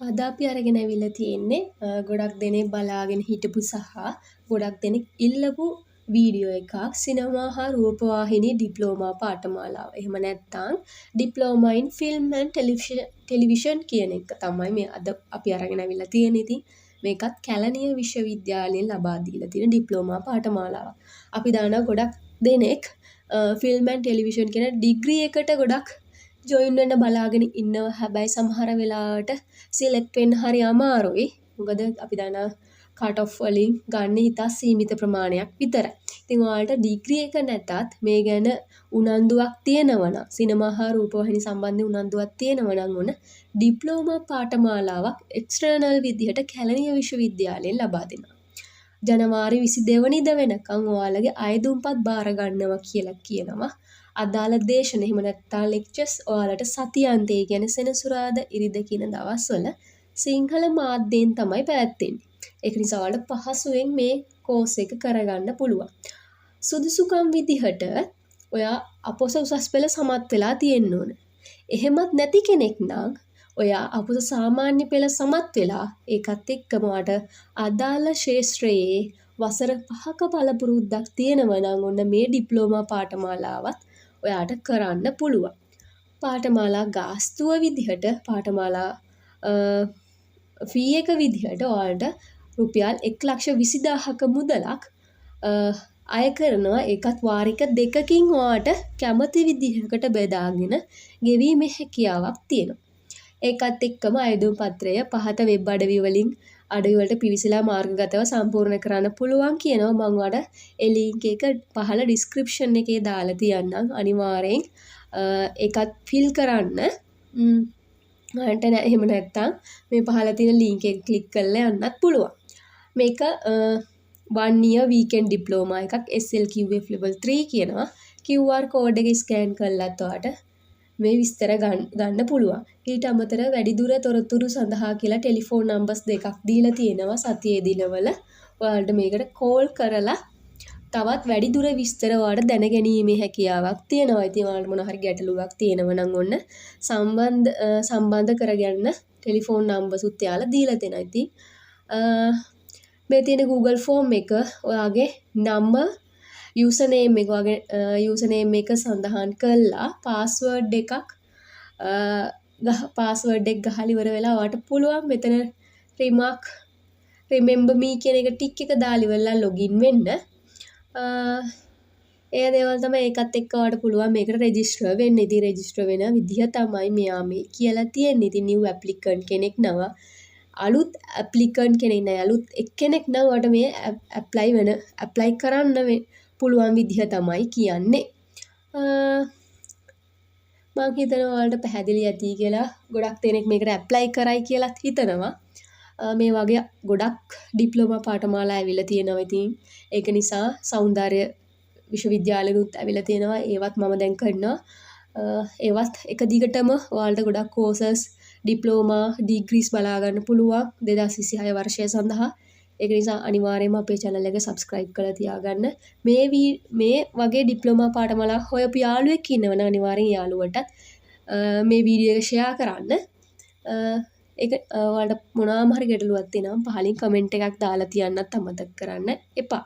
අද අපි අරගෙන ඇවිල්ලා තියෙන්නේ ගොඩක් දෙනෙක් බලාගෙන හිටපු සහ ගොඩක් දෙනෙක් ඉල්ලපු වීඩියෝ එකක් සිනමා හා රූපවාහිනී ඩිප්ලෝමා පාඨමාලාව. එහෙම නැත්නම් diploma in film and television කියන එක තමයි මේ අද අපි අරගෙන ඇවිල්ලා තියෙන්නේ. ඉතින් මේකත් කැලණිය විශ්වවිද්‍යාලයෙන් ලබා දීලා තියෙන ඩිප්ලෝමා පාඨමාලාවක්. අපි දන්නවා ගොඩක් දෙනෙක් ෆිල්ම් ඇන්ඩ් ටෙලිවිෂන් කියන ඩිග්‍රී එකට ගොඩක් ජොයින් වෙන්න බලාගෙන ඉන්නවා. හැබැයි සමහර වෙලාවට සිලෙක්ට් වෙන්න හරි අමාරුයි. මොකද අපි දන්නා කට් ඔෆ් වලින් ගන්න ඉතා සීමිත ප්‍රමාණයක් විතරයි. ඉතින් ඔයාලට ඩිග්‍රී එක නැතත් මේ ගැන උනන්දුවක් තියෙනවා නම් සිනමා හා රූපවාහිනී සම්බන්ධ උනන්දුවක් තියෙනවා නම් උන ඩිප්ලෝමා පාඨමාලාවක් එක්ස්ටර්නල් විදිහට කැලණිය විශ්වවිද්‍යාලයෙන් ලබා දෙනවා. ජනවාරි 22 වෙනිදා වෙනකන් ඔයාලගේ අයදුම්පත් බාර ගන්නවා කියලා කියනවා. අදාළ දේශන එහෙම නැත්නම් ලෙක්චර්ස් ඔයාලට සතියාන්තයේ කියන්නේ සෙනසුරාදා ඉරිදා කියන දවස්වල සිංහල මාධ්‍යයෙන් තමයි පැවැත්වෙන්නේ. ඒක නිසා ඔයාලට පහසුවෙන් මේ කෝස් එක කරගන්න පුළුවන්. සුදුසුකම් විදිහට ඔයා අපොස උසස් පෙළ සමත් වෙලා තියෙන්න ඕන. එහෙමත් නැති කෙනෙක් නම් ඔයා අපොස සාමාන්‍ය පෙළ සමත් වෙලා ඒකත් එක්කම ඔයාට අදාළ ශාස්ත්‍රයේ වසර 5ක පළපුරුද්දක් තියෙනවා නම් ඔන්න මේ ඩිප්ලෝමා පාඨමාලාවත් ඔයාට කරන්න පුළුවන්. පාඨමාලා ගාස්තුව විදිහට පාඨමාලා ෆී එක විදිහට ඔයාලට රුපියල් 1,20,000ක මුදලක් අය කරනවා. ඒකත් වාරික 2කින් ඔයාට කැමති විදිහකට බෙදාගෙන ගෙවීමේ හැකියාවක් තියෙනවා. ඒකත් එක්කම අයදුම් පත්‍රය පහත වෙබ් අඩවි වලින් අඩවි වලට පිවිසලා මාර්ගගතව සම්පූර්ණ කරන්න පුළුවන් කියනවා. මම ඔයාලට ඒ ලින්ක් එක පහළ ඩිස්ක්‍රිප්ෂන් එකේ දාලා තියන්නම්. අනිවාර්යෙන් ඒකත් ෆිල් කරන්න. ඔයාලට එහෙම නැත්නම් මේ පහළ තියෙන ලින්ක් එක ක්ලික් කරලා යන්නත් පුළුවන්. මේක 1 year weekend diploma එකක් SLQF level 3 කියනවා. QR code එක ස්කෑන් කරලත් ඔයාලට මේ විස්තර ගන්න පුළුවන්. ඊට අමතරව වැඩිදුර තොරතුරු සඳහා කියලා ටෙලිෆෝන් නම්බර්ස් දෙකක් දීලා තියෙනවා. සතියේ දිනවල ඔයාලට මේකට කෝල් කරලා තවත් වැඩිදුර විස්තර ඔයාලට දැනගැනීමේ හැකියාවක් තියෙනවා. ඉතින් ඔයාලට මොන හරි ගැටලුවක් තියෙනවා නම් ඔන්න සම්බන්ධ කරගන්න ටෙලිෆෝන් නම්බර්ස් උත් යාලා දීලා තියෙනවා. ඉතින් මේ තියෙන Google form එක ඔයාගේ නම යූසර්නේම් එක වගේ යූසර්නේම් එක සඳහන් කරලා පාස්වර්ඩ් එකක් ගහලා ඉවර වෙලා ඔයාට පුළුවන් මෙතන remember me කියන එක ටික් එක දාලා ඉවරලා login වෙන්න. ඒ දේවල් තමයි ඒකත් එක්ක ඔයාට පුළුවන් මේකට රෙජිස්ටර් වෙන්න. ඉතින් රෙජිස්ටර් වෙන විදිහ තමයි මෙයා මේ කියලා තියෙන්නේ. ඉතින් new applicant කෙනෙක් නව අලුත් applicant කෙනෙක් නෑ අලුත් එක්කෙනෙක් නම් ඔයාට මේ apply කරන්න පුළුවන් විදිහ තමයි කියන්නේ. මම හිතනවා ඔයාලට පැහැදිලි ඇති කියලා. ගොඩක් දෙනෙක් මේකට ඇප්ලයි කරයි කියලාත් හිතනවා. මේ වගේ ගොඩක් ඩිප්ලෝමා පාඨමාලා ඇවිල්ලා තියෙනවා. ඉතින් ඒක නිසා සෞන්දර්ය විශ්වවිද්‍යාලෙනුත් ඇවිල්ලා තියෙනවා. ඒවත් මම දැන් කරනවා. ඒවත් එක දිගටම ඔයාලට ගොඩක් කෝසස් ඩිප්ලෝමා ඩිග්‍රීස් බලා ගන්න පුළුවන් 2026 වර්ෂය සඳහා. ඒක නිසා අනිවාර්යයෙන්ම අපේ channel එක subscribe කරලා තියාගන්න. මේ වගේ ඩිප්ලෝමා පාඨමාලා හොයපු යාළුවෙක් ඉන්නවනම් අනිවාර්යෙන් යාළුවටත් මේ වීඩියෝ එක share කරන්න. ඒක ඔයාලට මොනවාම හරි ගැටලුවක් තියෙනවා නම් පහලින් කමෙන්ට් එකක් දාලා තියන්නත් අමතක කරන්න එපා.